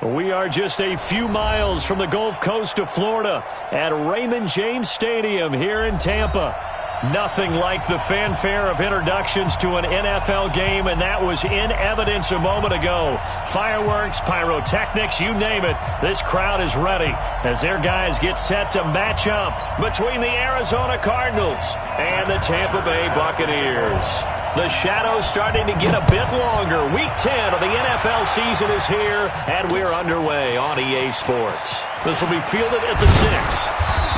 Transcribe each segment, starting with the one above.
We are just a few miles from the Gulf Coast of Florida at Raymond James Stadium here in Tampa. Nothing like the fanfare of introductions to an NFL game, and that was in evidence a moment ago. Fireworks, pyrotechnics, you name it. This crowd is ready as their guys get set to match up between the Arizona Cardinals and the Tampa Bay Buccaneers. The shadow's starting to get a bit longer. Week 10 of the NFL season is here, and we're underway on EA Sports. This will be fielded at the 6.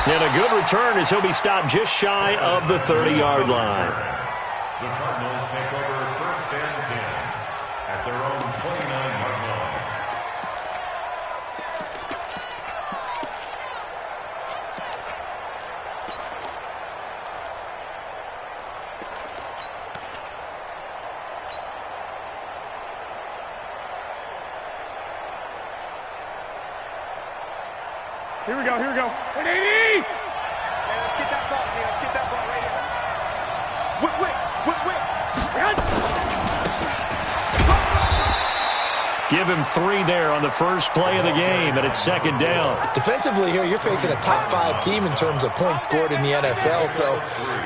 And a good return as he'll be stopped just shy of the 30-yard line. The Cardinals take over first and 10 at their own 29-yard line. Here we go, here we go. 180! Hey, let's get that ball, man. Let's get that ball right here. Whip. Give him 3 there on the first play of the game, and it's second down. Defensively here, you're facing a top-5 team in terms of points scored in the NFL, so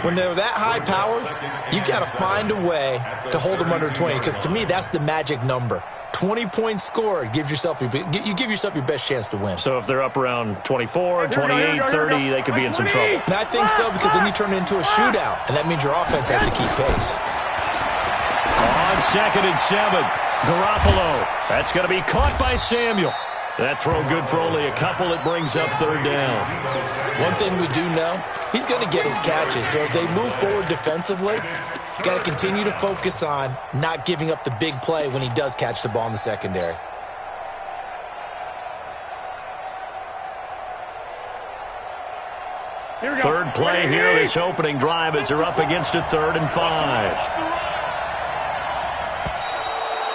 when they're that high-powered, you've got to find a way to hold them under 20, because to me, that's the magic number. 20 points scored, you give yourself your best chance to win. So if they're up around 24, 28, 30, they could be in some trouble. And I think so, because then you turn it into a shootout, and that means your offense has to keep pace. On 2nd and 7, Garoppolo. That's going to be caught by Samuel. That throw good for only a couple. It brings up third down. One thing we do know, he's going to get his catches. So as they move forward defensively, you got to continue to focus on not giving up the big play when he does catch the ball in the secondary. Third play here, this opening drive as they're up against a 3rd and 5.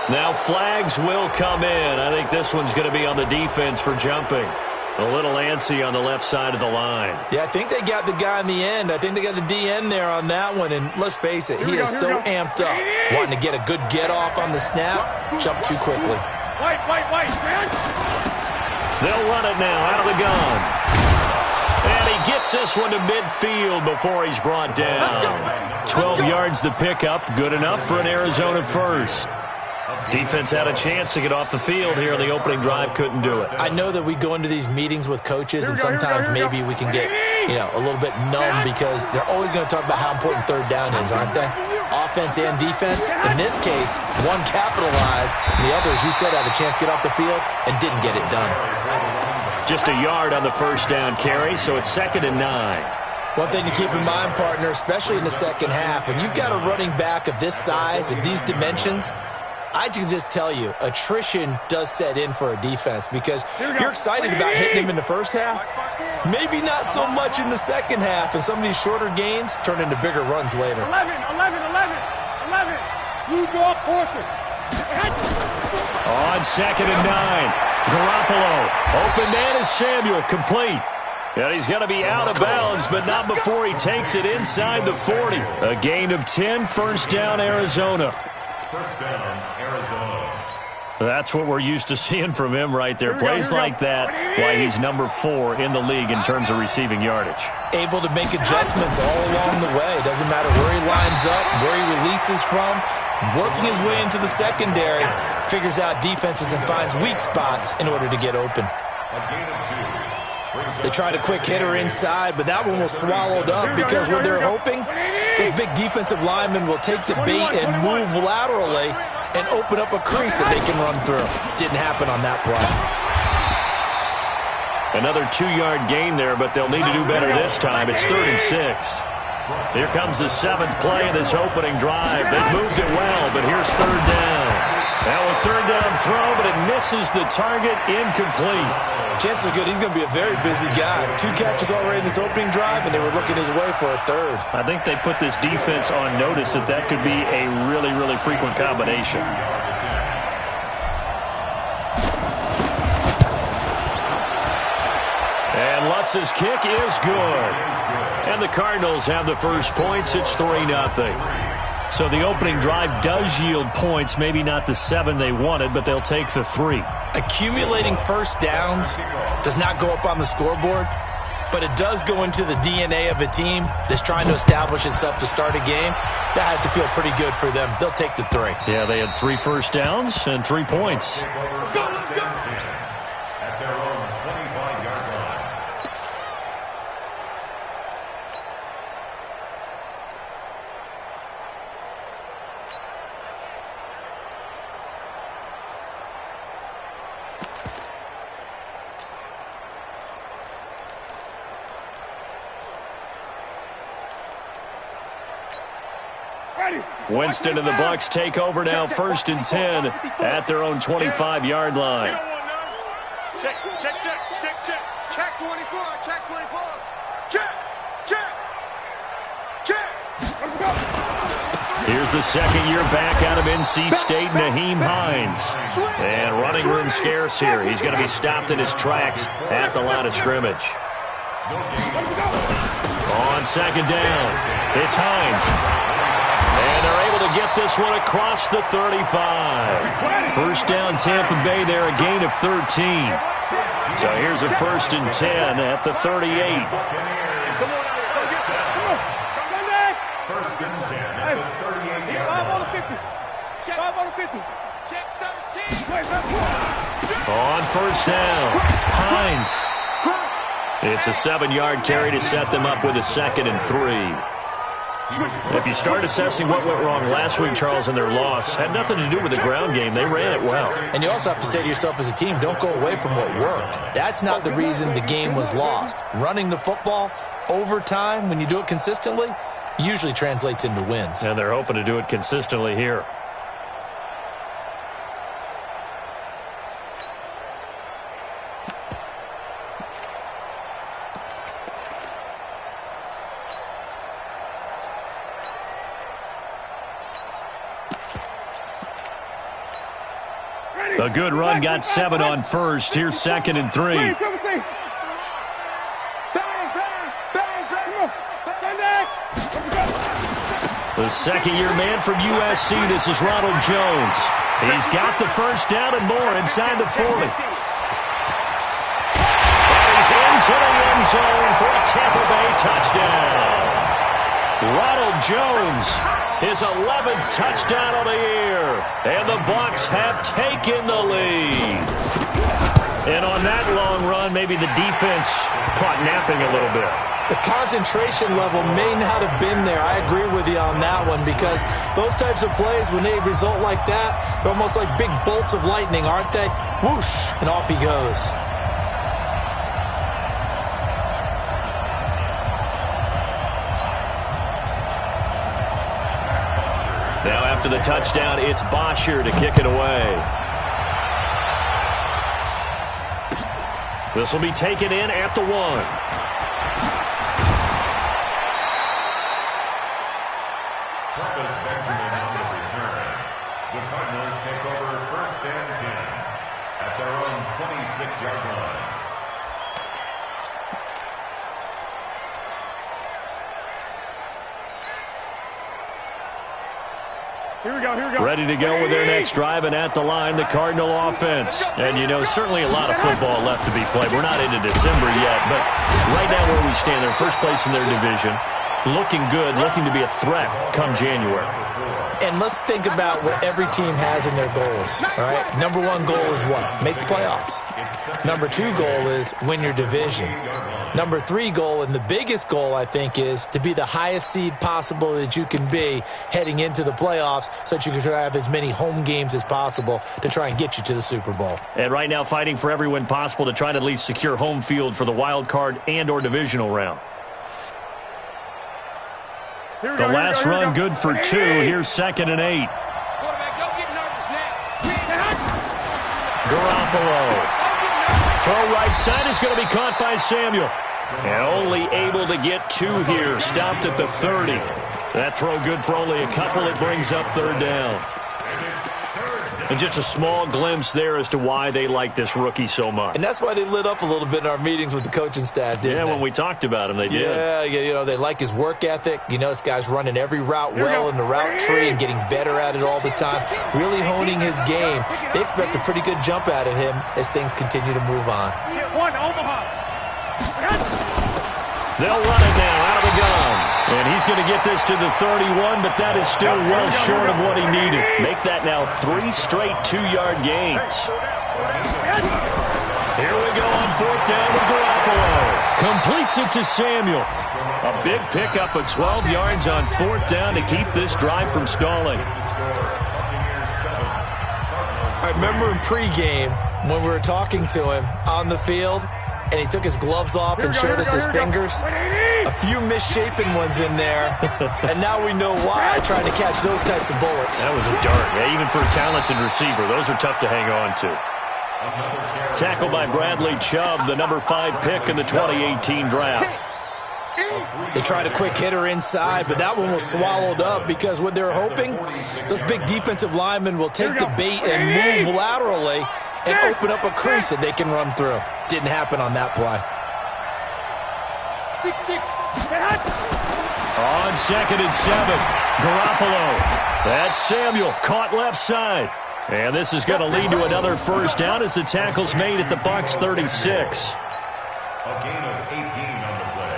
Now flags will come in. I think this one's going to be on the defense for jumping. A little antsy on the left side of the line. Yeah, I think they got the guy in the end. I think they got the DN there on that one. And let's face it, he is so amped up, wanting to get a good get-off on the snap, jump too quickly. White, man. They'll run it now out of the gun. And he gets this one to midfield before he's brought down. 12 yards to pick up. Good enough for an Arizona first. Defense had a chance to get off the field here in the opening drive, couldn't do it. I know that we go into these meetings with coaches, and sometimes maybe we can get, a little bit numb because they're always going to talk about how important third down is, aren't they? Offense and defense. In this case, one capitalized, and the other, as you said, had a chance to get off the field and didn't get it done. Just a yard on the first down carry, so it's 2nd and 9. One thing to keep in mind, partner, especially in the second half, when you've got a running back of this size and these dimensions, I can just tell you, attrition does set in for a defense because you're excited about hitting him in the first half. Maybe not so much in the second half, and some of these shorter gains turn into bigger runs later. 11. You draw quarter. On 2nd and 9, Garoppolo. Open man is Samuel, complete. And he's going to be out of bounds, but not before he takes it inside the 40. A gain of 10, first down, Arizona. First down, Arizona. That's what we're used to seeing from him right there. Plays like that, why he's number 4 in the league in terms of receiving yardage. Able to make adjustments all along the way. Doesn't matter where he lines up, where he releases from. Working his way into the secondary, figures out defenses and finds weak spots in order to get open. A gain of 2. They tried a quick hitter inside, but that one was swallowed up because what they're hoping, this big defensive lineman will take the bait and move laterally and open up a crease that they can run through. Didn't happen on that play. Another 2-yard gain there, but they'll need to do better this time. It's 3rd and 6. Here comes the 7th play of this opening drive. They've moved it well, but here's 3rd down. Now a 3rd down throw, but it misses the target, incomplete. Chances are good. He's going to be a very busy guy. 2 catches already in this opening drive, and they were looking his way for a 3rd. I think they put this defense on notice that could be a really, really frequent combination. And Lutz's kick is good. And the Cardinals have the first points. It's 3-0. So the opening drive does yield points, maybe not the 7 they wanted, but they'll take the 3. Accumulating first downs does not go up on the scoreboard, but it does go into the DNA of a team that's trying to establish itself to start a game. That has to feel pretty good for them. They'll take the 3. Yeah, they had 3 first downs and 3 points. At their own 25-yard line. Winston and the Bucs take over now, 1st and 10 at their own 25-yard line. Check, check, check, check, check. Check 24, check 24. Check, check, check. Here's the second-year back out of NC State, Nyheim Hines. And running room scarce here. He's going to be stopped in his tracks at the line of scrimmage. On 2nd down, it's Hines. And they're able to get this one across the 35. 1st down, Tampa Bay there, a gain of 13. So here's a 1st and 10 at the 38. 1st and 10 at the 38-yard line. Check 5 on the 50. Check 13. On 1st down, Hines. It's a 7-yard carry to set them up with a 2nd and 3. If you start assessing what went wrong last week, Charles, in their loss, had nothing to do with the ground game. They ran it well. And you also have to say to yourself as a team, don't go away from what worked. That's not the reason the game was lost. Running the football over time, when you do it consistently, usually translates into wins. And they're hoping to do it consistently here. A good run, got 7 on 1st. Here's 2nd and 3. The second-year man from USC, this is Ronald Jones. He's got the 1st down and more inside the 40. And he's into the end zone for a Tampa Bay touchdown. Ronald Jones, his 11th touchdown of the year. And the Bucs have taken the lead. And on that long run, maybe the defense caught napping a little bit. The concentration level may not have been there. I agree with you on that one, because those types of plays, when they result like that, they're almost like big bolts of lightning, aren't they? Whoosh, and off he goes. Now after the touchdown, it's Bosher to kick it away. This will be taken in at the 1. Travis Benjamin on the return. The Cardinals take over 1st and 10 at their own 26-yard line. Here we go, here we go. Ready to go with their next drive, and at the line, the Cardinal offense. And, you know, certainly a lot of football left to be played. We're not into December yet, but right now where we stand, they're first place in their division. Looking good, looking to be a threat come January. And let's think about what every team has in their goals, all right? Number 1 goal is what? Make the playoffs. Number 2 goal is win your division. Number 3 goal, and the biggest goal, I think, is to be the highest seed possible that you can be heading into the playoffs, so that you can have as many home games as possible to try and get you to the Super Bowl. And right now fighting for every win possible to try to at least secure home field for the wild card and or divisional round. The last run good for 2. Here's 2nd and 8. Quarterback, don't get nervous now. Garoppolo. Throw right side is going to be caught by Samuel. And only able to get 2 here. Stopped at the 30. That throw good for only a couple. It brings up 3rd down. And it's 3rd And just a small glimpse there as to why they like this rookie so much. And that's why they lit up a little bit in our meetings with the coaching staff, didn't they? Yeah, when we talked about him, they did. Yeah, you know, they like his work ethic. You know, this guy's running every route well in the route tree and getting better at it all the time, really honing his game. They expect a pretty good jump out of him as things continue to move on. They'll run it now out of the gun. And he's going to get this to the 31, but that is still well short of what he needed. Make that now 3 straight 2-yard gains. Here we go on 4th down with Garoppolo. Completes it to Samuel. A big pickup of 12 yards on 4th down to keep this drive from stalling. I remember in pregame when we were talking to him on the field, and he took his gloves off and showed us his fingers. A few misshapen ones in there, and now we know why I tried to catch those types of bullets. That was a dart. Yeah, even for a talented receiver, those are tough to hang on to. Tackled by Bradley Chubb, the number 5 pick in the 2018 draft. They tried a quick hitter inside, but that one was swallowed up because what they're hoping, those big defensive linemen will take the bait and move laterally and open up a crease that they can run through. Didn't happen on that play. On 2nd and 7, Garoppolo. That's Samuel, caught left side. And this is going to lead to another first down as the tackle's made at the Bucs 36. A gain of 18 on the play.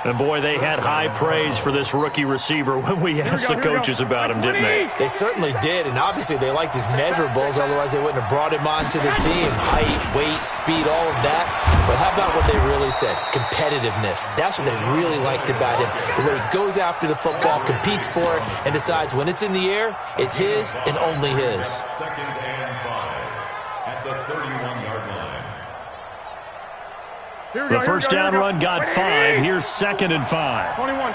And, boy, they had high praise for this rookie receiver when we asked the coaches about him, didn't they? They certainly did, and obviously they liked his measurables, otherwise they wouldn't have brought him onto the team. Height, weight, speed, all of that. But how about what they really said? Competitiveness. That's what they really liked about him. The way he goes after the football, competes for it, and decides when it's in the air, it's his and only his. 2nd and 5 at the 31-yard line. The first down run got 5. Here's 2nd and 5. 21.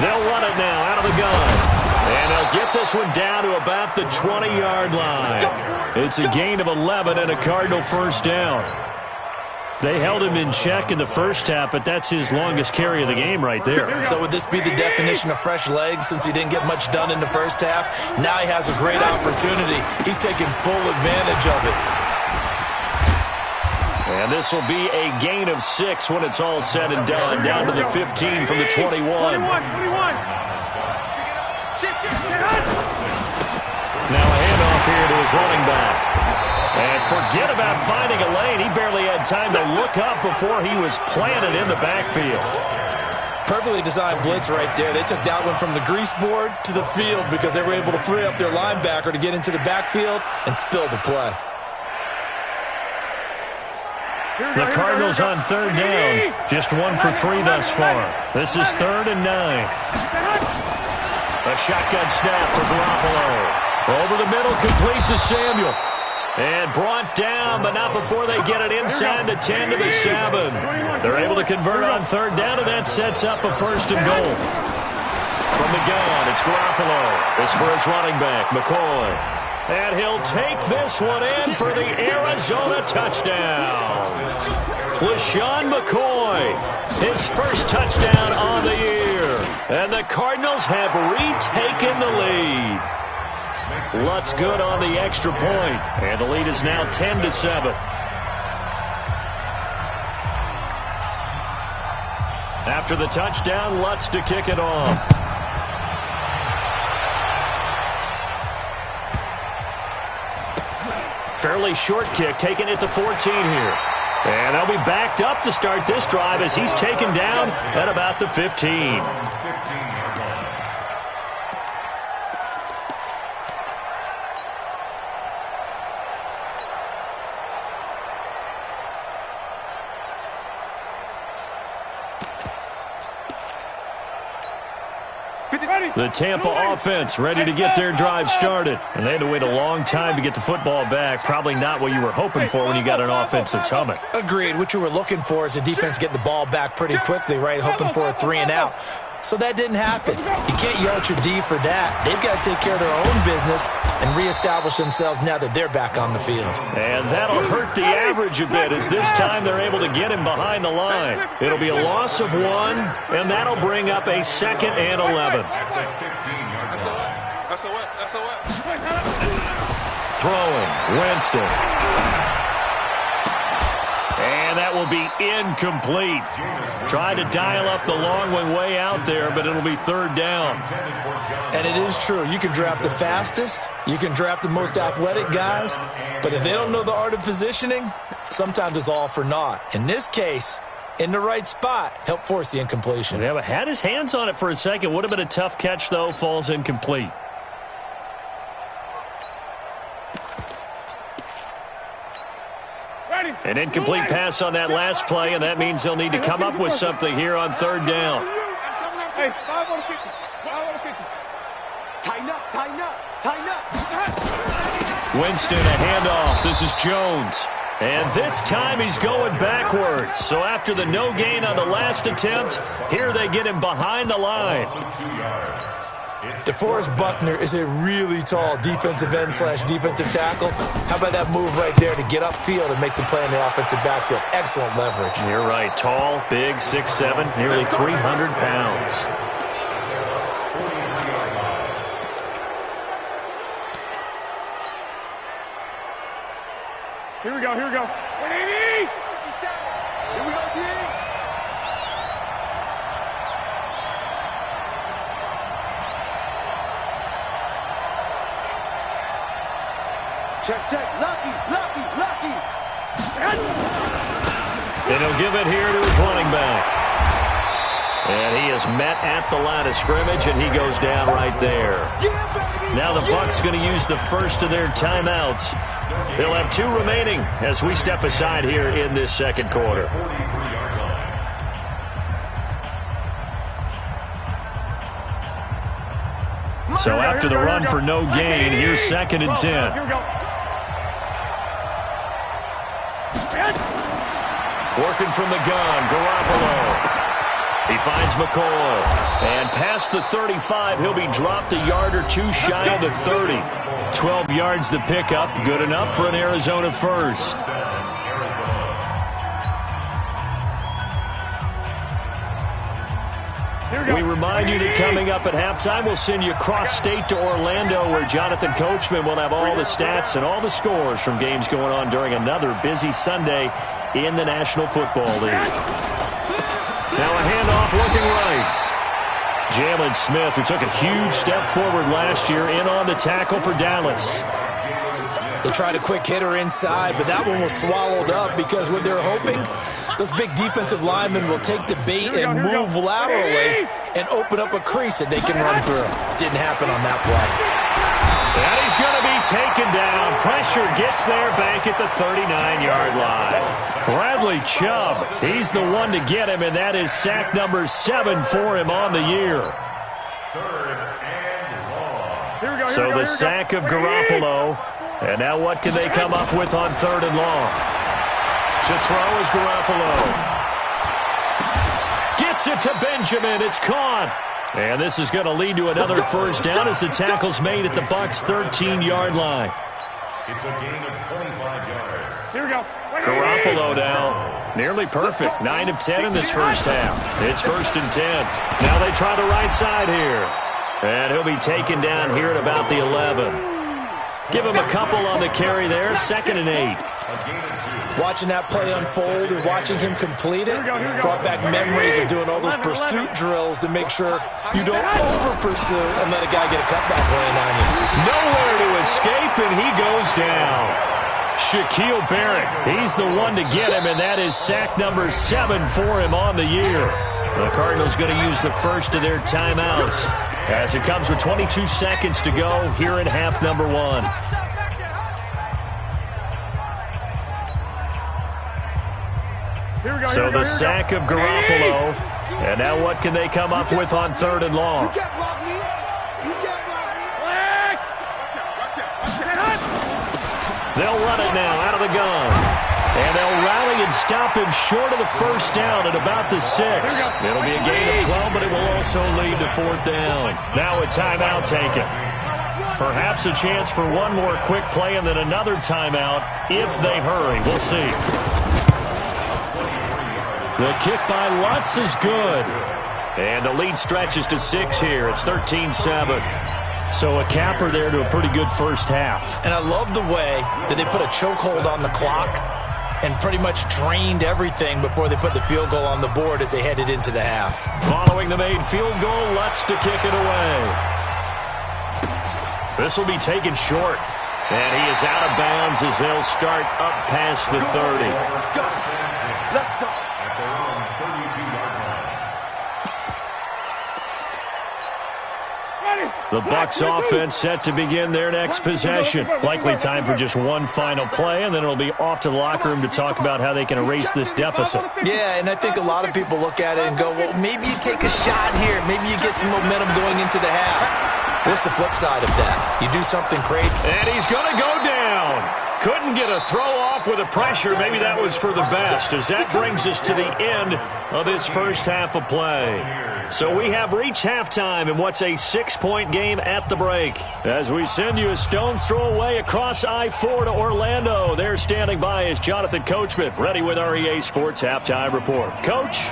They'll run it now out of the gun. And they'll get this one down to about the 20-yard line. It's a gain of 11 and a Cardinal first down. They held him in check in the first half, but that's his longest carry of the game right there. So would this be the definition of fresh legs since he didn't get much done in the first half? Now he has a great opportunity. He's taking full advantage of it. And this will be a gain of 6 when it's all said and done, down to the 15 from the 21. Now a handoff here to his running back. And forget about finding a lane. He barely had time to look up before he was planted in the backfield. Perfectly designed blitz right there. They took that one from the grease board to the field because they were able to free up their linebacker to get into the backfield and spill the play. The Cardinals on 3rd down. Just 1 for 3 thus far. This is 3rd and 9. A shotgun snap for Garoppolo. Over the middle, complete to Samuel. And brought down, but not before they get it inside the 10 to the 7. They're able to convert on 3rd down, and that sets up a 1st and goal. From the gun, it's Garoppolo. This for his running back, McCoy. And he'll take this one in for the Arizona touchdown. LaShawn McCoy, his first touchdown on the year. And the Cardinals have retaken the lead. Lutz good on the extra point. And the lead is now 10-7. After the touchdown, Lutz to kick it off. Fairly short kick, taken at the 14 here. And they'll be backed up to start this drive as he's taken down at about the 15. The Tampa offense ready to get their drive started. And they had to wait a long time to get the football back. Probably not what you were hoping for when you got an offense that's humming. Agreed. What you were looking for is the defense getting the ball back pretty quickly, right? Hoping for a 3 and out. So that didn't happen. You can't yell at your D for that. They've got to take care of their own business and reestablish themselves now that they're back on the field. And that'll hurt the average a bit as this time they're able to get him behind the line. It'll be a loss of 1, and that'll bring up a 2nd and 11. Throwing, Winston. And that will be incomplete. Tried to dial up the long one way out there, but it'll be third down. And it is true. You can draft the fastest. You can draft the most athletic guys. But if they don't know the art of positioning, sometimes it's all for naught. In this case, in the right spot, help force the incompletion. Yeah, but had his hands on it for a second. Would have been a tough catch, though. Falls incomplete. An incomplete pass on that last play, and that means they'll need to come up with something here on third down. Hey, 5 on 50. 5 on 50. Tighten up, tighten up, tighten up. Winston, a handoff. This is Jones. And this time he's going backwards. So after the no gain on the last attempt, here they get him behind the line. DeForest Buckner is a really tall defensive end / defensive tackle. How about that move right there to get upfield and make the play in the offensive backfield? Excellent leverage. You're right. Tall, big, 6'7", nearly 300 pounds. Here we go, here we go. 180! Here we go, D. Check, check. Lucky, lucky, lucky. And he'll give it here to his running back. And he is met at the line of scrimmage, and he goes down right there. Now the Bucs going to use the first of their timeouts. They'll have 2 remaining as we step aside here in this second quarter. So after the run for no gain, here's 2nd and 10. Here we go. Working from the gun, Garoppolo. He finds McCoy. And past the 35, he'll be dropped a yard or 2 shy of the 30. 12 yards to pick up, good enough for an Arizona first. We remind you that coming up at halftime, we'll send you cross-state to Orlando, where Jonathan Coachman will have all the stats and all the scores from games going on during another busy Sunday in the National Football League. Now a handoff looking right. Jalen Smith, who took a huge step forward last year, in on the tackle for Dallas. They tried a quick hitter inside, but that one was swallowed up because what they're hoping, those big defensive linemen will take the bait and move laterally and open up a crease that they can run through. Didn't happen on that play. And he's going to be taken down. Pressure gets there back at the 39-yard line. Bradley Chubb, he's the one to get him, and that is sack number 7 for him on the year. So the sack of Garoppolo. And now what can they come up with on 3rd and long? To throw is Garoppolo. Gets it to Benjamin. It's caught. And this is going to lead to another first down as the tackle's made at the Bucs' 13-yard line. It's a gain of 25 yards. Here we go. Garoppolo now, nearly perfect. 9 of 10 in this first half. It's 1st and 10. Now they try the right side here. And he'll be taken down here at about the 11. Give him a couple on the carry there. 2nd and 8. Watching that play unfold and watching him complete it brought back memories of doing all those pursuit drills to make sure you don't over-pursue and let a guy get a cutback land on you. Nowhere to escape, and he goes down. Shaquille Barrett, he's the one to get him, and that is sack number 7 for him on the year. The Cardinals going to use the first of their timeouts as it comes with 22 seconds to go here in half number 1. So the sack of Garoppolo. And now what can they come up with on 3rd and long? You can't block me. You can't block me. They'll run it now out of the gun. And they'll rally and stop him short of the first down at about the 6. It'll be a gain of 12, but it will also lead to 4th down. Now a timeout taken. Perhaps a chance for one more quick play and then another timeout if they hurry. We'll see. The kick by Lutz is good. And the lead stretches to 6 here. It's 13-7. So a capper there to a pretty good first half. And I love the way that they put a chokehold on the clock and pretty much drained everything before they put the field goal on the board as they headed into the half. Following the made field goal, Lutz to kick it away. This will be taken short. And he is out of bounds as they'll start up past the 30. Let's go. Let's go. At their own 32-yard line. The Bucs offense set to begin their next possession. Likely time for just one final play, and then it'll be off to the locker room to talk about how they can erase this deficit. Yeah, and I think a lot of people look at it and go, well, maybe you take a shot here. Maybe you get some momentum going into the half. What's the flip side of that? You do something great. And he's going to go down. Couldn't get a throw off with the pressure. Maybe that was for the best, as that brings us to the end of this first half of play. So we have reached halftime in what's a 6-point game at the break. As we send you a stone's throw away across I-4 to Orlando. There standing by is Jonathan Coachman, ready with our EA Sports Halftime Report. Coach?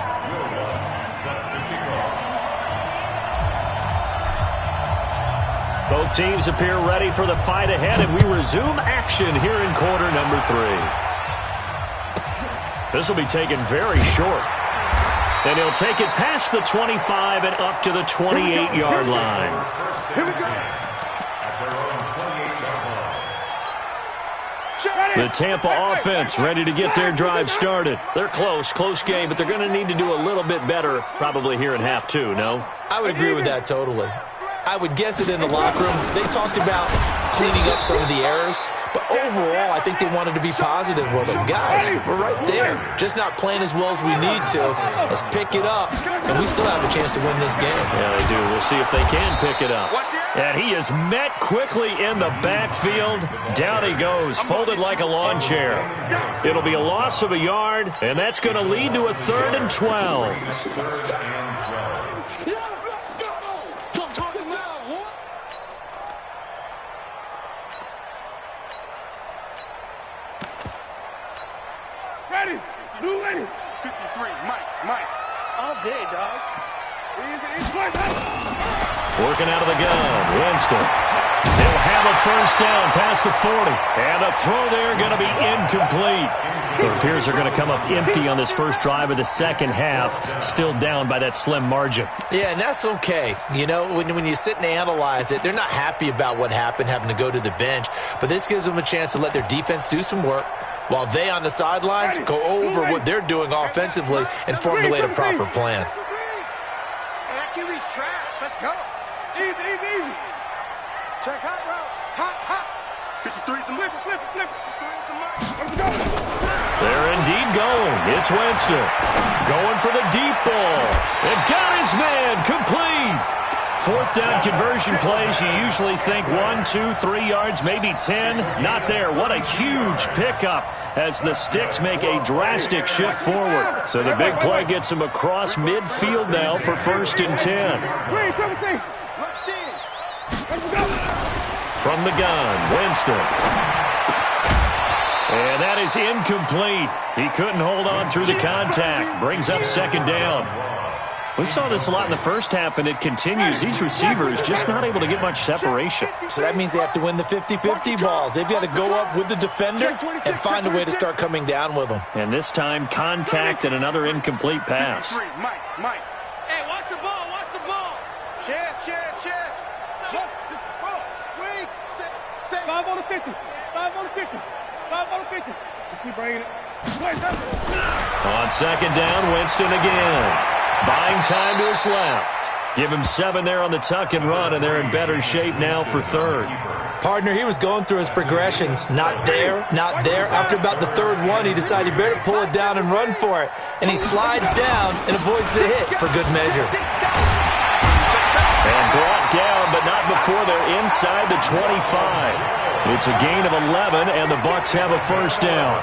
Both teams appear ready for the fight ahead, and we resume action here in quarter number 3. This will be taken very short. And he'll take it past the 25 and up to the 28-yard line. Here we go. The Tampa offense ready to get their drive started. They're close game, but they're going to need to do a little bit better probably here in half 2, no? I would agree with that totally. I would guess it in the locker room. They talked about cleaning up some of the errors, but overall, I think they wanted to be positive with them. Guys, we're right there. Just not playing as well as we need to. Let's pick it up, and we still have a chance to win this game. Yeah, they do. We'll see if they can pick it up. And he is met quickly in the backfield. Down he goes, folded like a lawn chair. It'll be a loss of a yard, and that's going to lead to a 3rd and 12. Ready. New ready. 53, Mike. All day, dog. Working out of the gun, Winston. They'll have a first down past the 40. And a throw there going to be incomplete. It appears they're going to come up empty on this first drive of the second half. Still down by that slim margin. Yeah, and that's okay. You know, when you sit and analyze it, they're not happy about what happened, having to go to the bench. But this gives them a chance to let their defense do some work, while they on the sidelines go over what they're doing offensively and formulate a proper plan. Hey, that QB's trash. Let's go. Easy. Check hot route. Hot. 53's the flip it. 53's the mark. Let's go. They're indeed going. It's Winston. Going for the deep ball. And got his man complete. 4th down conversion plays, you usually think 1, 2, 3 yards, maybe 10. Not there. What a huge pickup as the Sticks make a drastic shift forward. So the big play gets them across midfield now for 1st and 10. From the gun, Winston. And that is incomplete. He couldn't hold on through the contact. Brings up 2nd down. We saw this a lot in the first half, and it continues. These receivers just not able to get much separation. So that means they have to win the 50-50 balls. They've got to go up with the defender and find a way to start coming down with them. And this time, contact and another incomplete pass. Mike. Hey, watch the ball. Chef. 64. Wait. 5 on the 50. 5 on the 50. 5 on the 50. Just keep bringing it. On 2nd down, Winston again. Buying time to his left. Give him 7 there on the tuck and run, and they're in better shape now for 3rd. Partner, he was going through his progressions. Not there. After about the 3rd one, he decided he better pull it down and run for it. And he slides down and avoids the hit for good measure. And brought down, but not before they're inside the 25. It's a gain of 11, and the Bucs have a first down.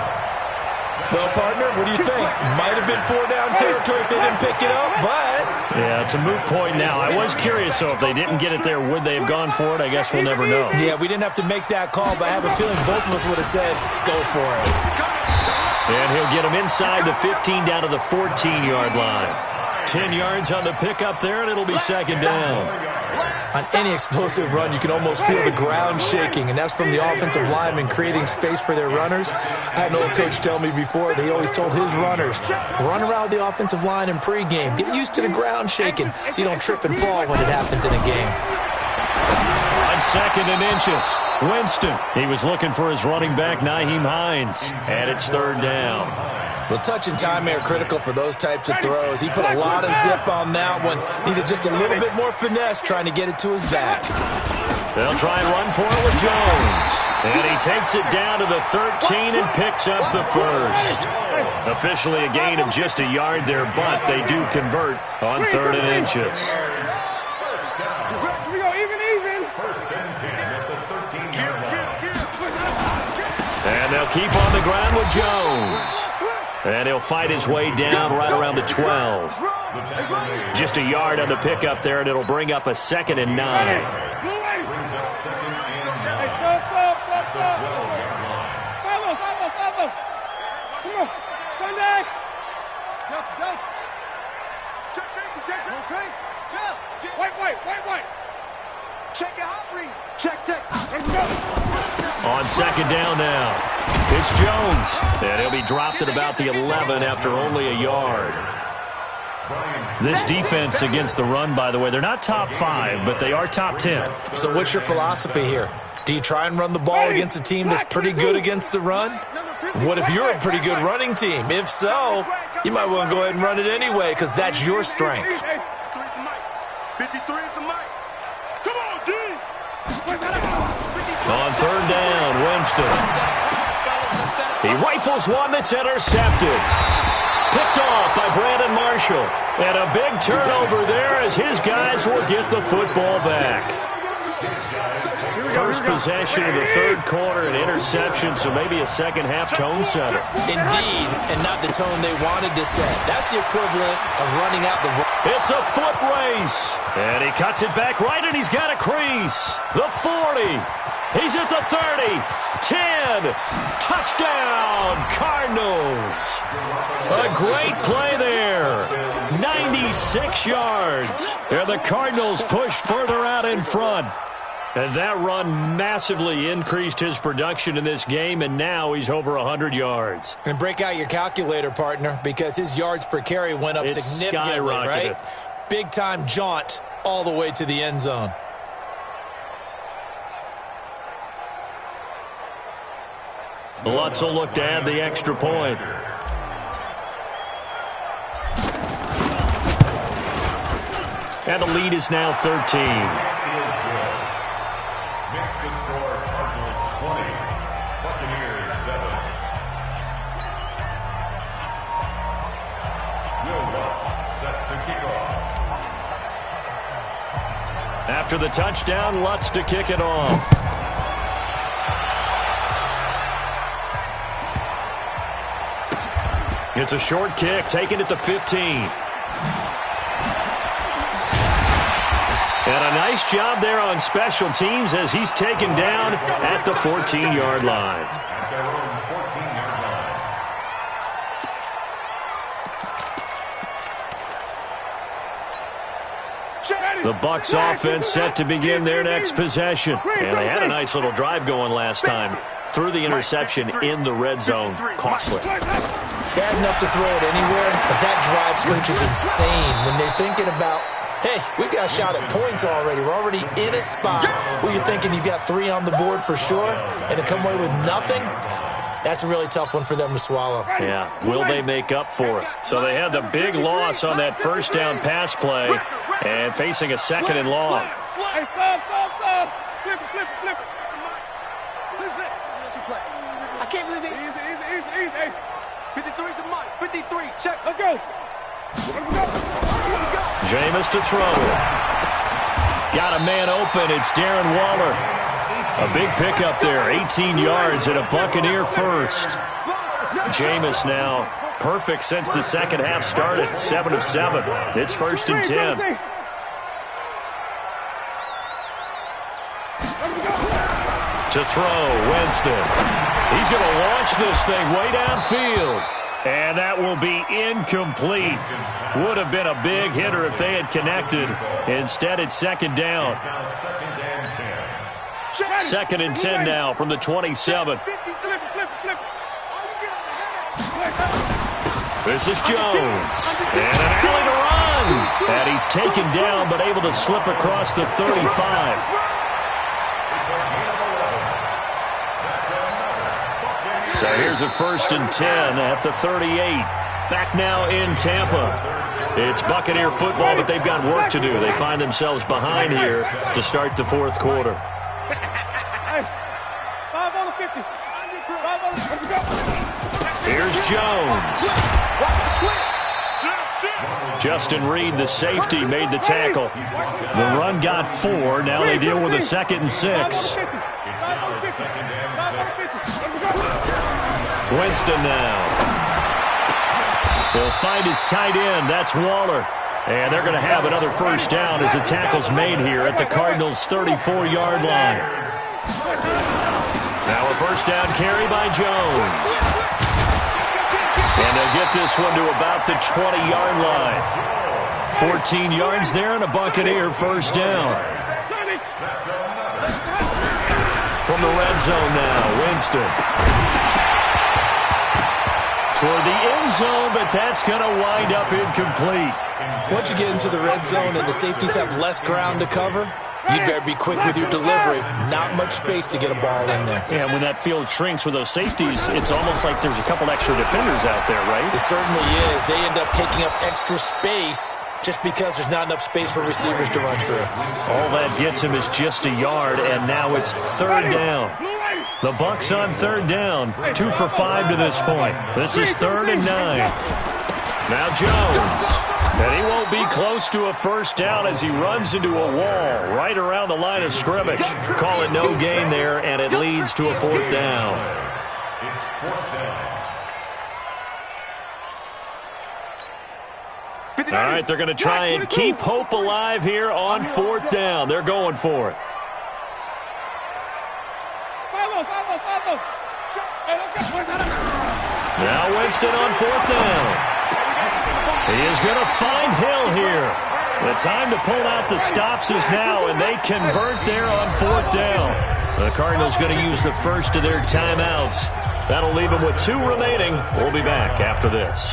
Well, partner, what do you think? Might have been 4-down territory if they didn't pick it up, but... Yeah, it's a moot point now. I was curious, so if they didn't get it there, would they have gone for it? I guess we'll never know. Yeah, we didn't have to make that call, but I have a feeling both of us would have said, go for it. And he'll get him inside the 15 down to the 14-yard line. 10 yards on the pickup there, and it'll be 2nd down. On any explosive run, you can almost feel the ground shaking, and that's from the offensive linemen creating space for their runners. I had an old coach tell me before, they always told his runners, run around the offensive line in pregame. Get used to the ground shaking so you don't trip and fall when it happens in a game. On 2nd and inches, Winston. He was looking for his running back, Nyheim Hines, and it's 3rd down. Well, touch and time are critical for those types of throws. He put a lot of zip on that one. Needed just a little bit more finesse trying to get it to his back. They'll try and run for it with Jones. And he takes it down to the 13 and picks up the first. Officially a gain of just a yard there, but they do convert on 3rd and inches. We go even. 1st and 10 at the 13-yard line. And they'll keep on the ground with Jones. And he'll fight his way down right around the 12. Just a yard on the pickup there, and it'll bring up a 2nd and 9. Brings up 2nd and 9 at the 12-yard line. Follow. Come on. Sunday. Wait. Check your hot read. Check. Let's go. On 2nd down now. It's Jones. And he'll be dropped at about the 11 after only a yard. This defense against the run, by the way, they're not top 5, but they are top 10. So what's your philosophy here? Do you try and run the ball against a team that's pretty good against the run? What if you're a pretty good running team? If so, you might want to go ahead and run it anyway because that's your strength. 53 is the mic. Come on, D. On 3rd down, Winston. He rifles one that's intercepted. Picked off by Brandon Marshall. And a big turnover there as his guys will get the football back. First possession of the 3rd quarter, an interception, so maybe a second-half tone setter. Indeed, and not the tone they wanted to set. That's the equivalent of running out the... It's a foot race. And he cuts it back right, and he's got a crease. The 40. He's at the 30. 10. Touchdown, Cardinals. A great play there. 96 yards. And the Cardinals push further out in front. And that run massively increased his production in this game, and now he's over 100 yards. And break out your calculator, partner, because his yards per carry went up significantly, right? Big-time jaunt all the way to the end zone. Lutz will look to add the extra point. And the lead is now 13. Makes the score Cardinals 20, Buccaneers 7. Will Lutz set to kick off. After the touchdown, Lutz to kick it off. It's a short kick, taken at the 15. And a nice job there on special teams as he's taken down at the 14-yard line. At their own 14-yard line. The Bucs offense set to begin their next possession. And they had a nice little drive going last time. Threw the interception in the red zone. Costly. Bad enough to throw it anywhere, but that drive stretch is insane when they're thinking about, hey, we've got a shot at points already. We're already in a spot where you're thinking you've got 3 on the board for sure, and to come away with nothing, that's a really tough one for them to swallow. Yeah, will they make up for it? So they had the big loss on that first down pass play and facing a 2nd and long. Hey, stop. Flip it. I can't believe they... Easy. 53 is the mic. 53, check. Let's go. Jameis to throw. Got a man open. It's Darren Waller. A big pickup there. 18 yards and a Buccaneer first. Jameis now perfect since the second half started. 7 of 7. It's 1st and 10. To throw, Winston. He's going to launch this thing way downfield. And that will be incomplete. Would have been a big hitter if they had connected. Instead, it's second down. Second and 10 now from the 27. This is Jones. And an alley to run. And he's taken down but able to slip across the 35. So here's a first and 10 at the 38. Back now in Tampa. It's Buccaneer football, but they've got work to do. They find themselves behind here to start the fourth quarter. Here's Jones. Justin Reed, the safety, made the tackle. The run got 4. Now they deal with a second and 6. Winston now. He'll find his tight end. That's Waller. And they're going to have another first down as the tackle's made here at the Cardinals' 34-yard line. Now a first down carry by Jones. And they'll get this one to about the 20-yard line. 14 yards there and a Buccaneer first down. From the red zone now, Winston. Toward the end zone, but that's going to wind up incomplete. Once you get into the red zone and the safeties have less ground to cover, you'd better be quick with your delivery. Not much space to get a ball in there. Yeah, when that field shrinks with those safeties, it's almost like there's a couple extra defenders out there, right? It certainly is. They end up taking up extra space just because there's not enough space for receivers to run through. All that gets him is just a yard, and now it's third down. The Bucs on third down, 2 for 5 to this point. This is 3rd and 9. Now Jones. And he won't be close to a first down as he runs into a wall right around the line of scrimmage. Call it no gain there, and it leads to a fourth down. It's fourth down. All right, they're going to try and keep hope alive here on fourth down. They're going for it. Now Winston on fourth down. He is going to find Hill here. The time to pull out the stops is now, and they convert there on fourth down. The Cardinals going to use the first of their timeouts. That'll leave them with 2 remaining. We'll be back after this.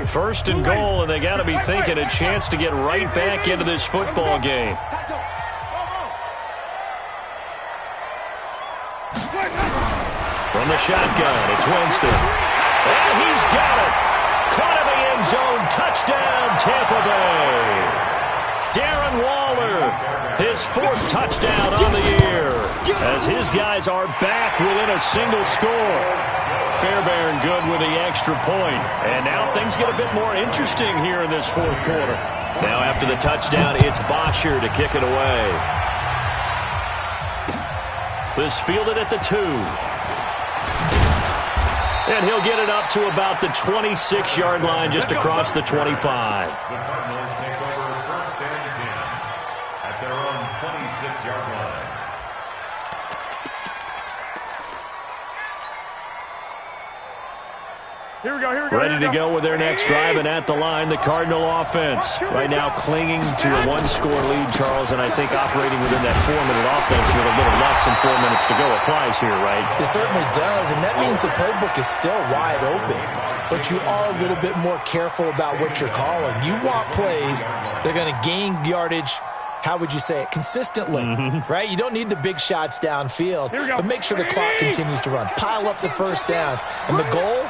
First and goal, and they got to be thinking a chance to get right back into this football game. From the shotgun, it's Winston. And he's got it. Caught in the end zone. Touchdown, Tampa Bay. Darren Waller, his 4th touchdown on the year, as his guys are back within a single score. Fairbairn good with the extra point. And now things get a bit more interesting here in this fourth quarter. Now after the touchdown, it's Bosher to kick it away. This fielded at the 2. And he'll get it up to about the 26-yard line just across the 25. The Cardinals take over first and 10 at their own 26-yard line. Here we go. Ready to go with their next drive, and at the line, the Cardinal offense. Right now clinging to a 1-score lead, Charles, and I think operating within that 4-minute offense with a little less than 4 minutes to go applies here, right? It certainly does, and that means the playbook is still wide open. But you are a little bit more careful about what you're calling. You want plays that are going to gain yardage, how would you say it, consistently, right? You don't need the big shots downfield, but make sure the clock continues to run. Pile up the first downs, and the goal,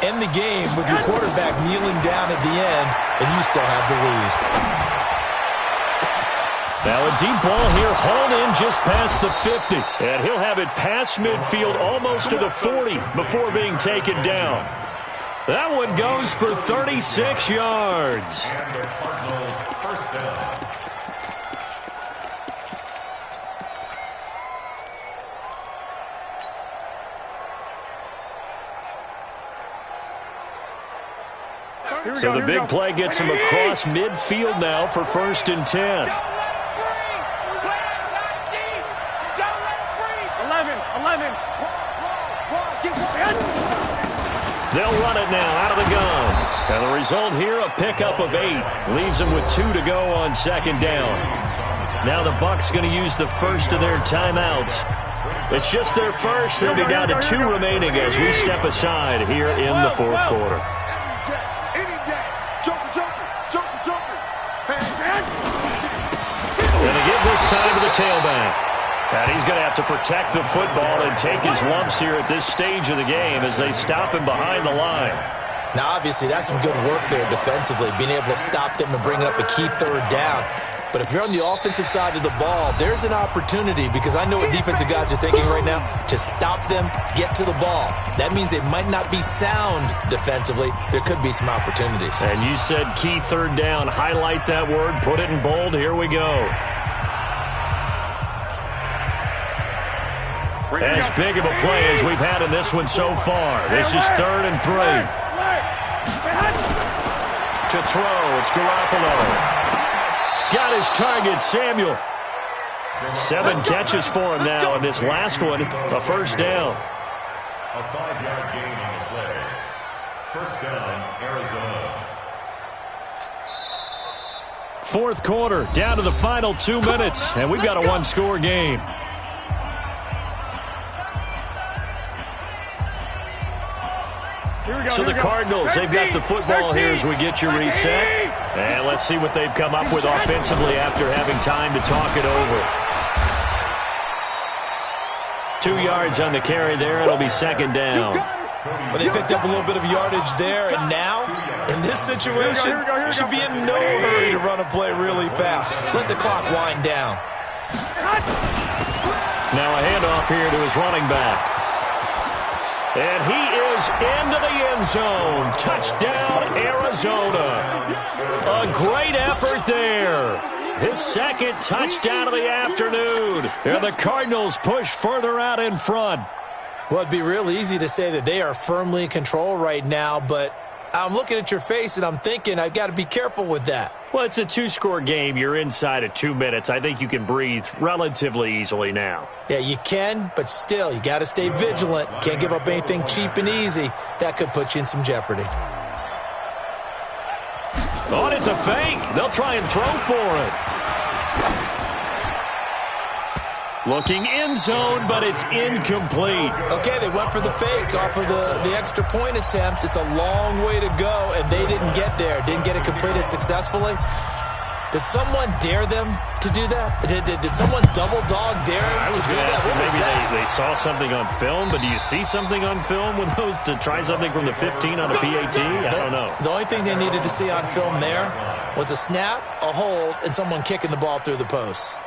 end the game with your quarterback kneeling down at the end, and you still have the lead. Now a deep ball here, hauled in just past the 50. And he'll have it past midfield almost to the 40 before being taken down. That one goes for 36 yards. And the Cardinal first down. So the big play gets him across midfield now for first and 10. They'll run it now out of the gun. And the result here, a pickup of 8. Leaves them with 2 to go on second down. Now the Bucs going to use the first of their timeouts. It's just their first. They'll be down to 2 remaining as we step aside here in the fourth quarter. And they give this time to the tailback. And he's going to have to protect the football and take his lumps here at this stage of the game as they stop him behind the line. Now, obviously, that's some good work there defensively, being able to stop them and bring up a key third down. But if you're on the offensive side of the ball, there's an opportunity, because I know what defensive guys are thinking right now, to stop them, get to the ball. That means they might not be sound defensively. There could be some opportunities. And you said key third down. Highlight that word. Put it in bold. Here we go. As big of a play as we've had in this one so far. This is 3rd and 3. To throw, it's Garoppolo. Got his target, Samuel. 7 catches for him now, and this last one, a first down. A 5-yard gain on the play. First down, Arizona. Fourth quarter, down to the final 2 minutes, and we've got a 1-score game. So the Cardinals, they've got the football here as we get you reset. And let's see what they've come up with offensively after having time to talk it over. 2 yards on the carry there. It'll be second down. Well, they picked up a little bit of yardage there, and now, in this situation, should be in no hurry to run a play really fast. Let the clock wind down. Now a handoff here to his running back. And he is into the end zone. Touchdown, Arizona. A great effort there. His second touchdown of the afternoon. And the Cardinals push further out in front. Well, it'd be real easy to say that they are firmly in control right now, but I'm looking at your face and I'm thinking I've got to be careful with that. Well, it's a 2-score game. You're inside of 2 minutes. I think you can breathe relatively easily now. Yeah, you can, but still, you got to stay vigilant. Can't give up anything cheap and easy. That could put you in some jeopardy. Oh, and it's a fake. They'll try and throw for it. Looking end zone, but it's incomplete. Okay, they went for the fake off of the extra point attempt. It's a long way to go, and they didn't get there. Didn't get it completed successfully. Did someone dare them to do that? Did someone double dog dare them to do that? Maybe they saw something on film, but do you see something on film with those to try something from the 15 on a PAT? I don't know. The only thing they needed to see on film there was a snap, a hold, and someone kicking the ball through the post.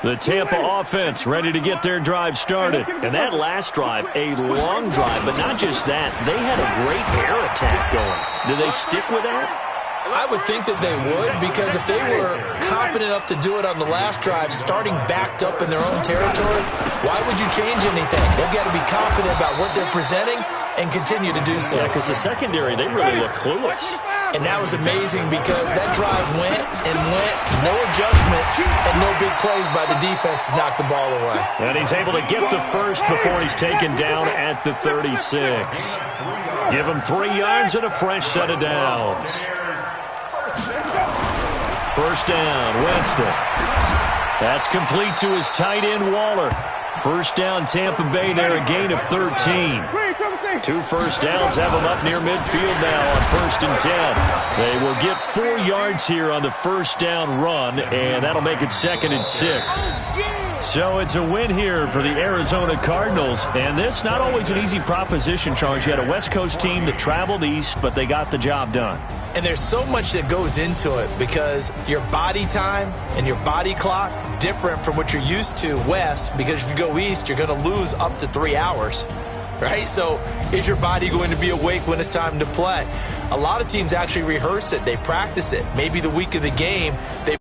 The Tampa offense ready to get their drive started. And that last drive, a long drive, but not just that. They had a great air attack going. Do they stick with that? I would think that they would, because if they were confident enough to do it on the last drive, starting backed up in their own territory, why would you change anything? They've got to be confident about what they're presenting and continue to do so. Yeah, because the secondary, they really look clueless. And that was amazing because that drive went and went, no adjustments, and no big plays by the defense to knock the ball away. And he's able to get the first before he's taken down at the 36. Give him 3 yards and a fresh set of downs. First down, Winston. That's complete to his tight end, Waller. First down, Tampa Bay there, a gain of 13. 2 first downs have them up near midfield now on 1st and 10. They will get 4 yards here on the first down run, and that'll make it 2nd and 6. So it's a win here for the Arizona Cardinals, and this not always an easy proposition, Charles. You had a West Coast team that traveled east, but they got the job done. And there's so much that goes into it because your body time and your body clock different from what you're used to west, because if you go east, you're going to lose up to 3 hours. Right? So is your body going to be awake when it's time to play? A lot of teams actually rehearse it. They practice it. Maybe the week of the game, they